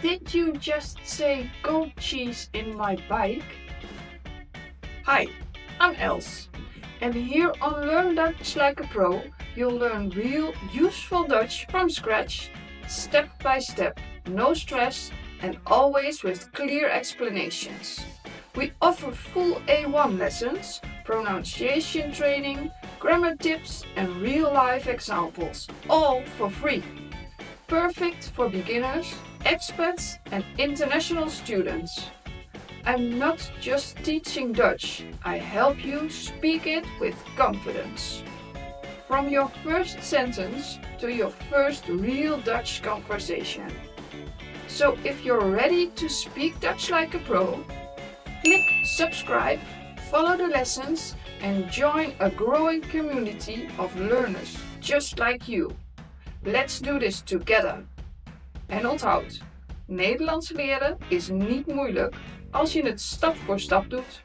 Did you just say goat cheese in my bike? Hi, I'm Els, and here on Learn Dutch Like a Pro, you'll learn real, useful Dutch from scratch, step by step, no stress, and always with clear explanations. We offer full A1 lessons, pronunciation training, grammar tips, and real-life examples, all for free. Perfect for beginners, expats, and international students. I'm not just teaching Dutch, I help you speak it with confidence. From your first sentence to your first real Dutch conversation. So if you're ready to speak Dutch like a pro, click subscribe, follow the lessons, and join a growing community of learners just like you. Let's do this together. En onthoud, Nederlands leren is niet moeilijk als je het stap voor stap doet.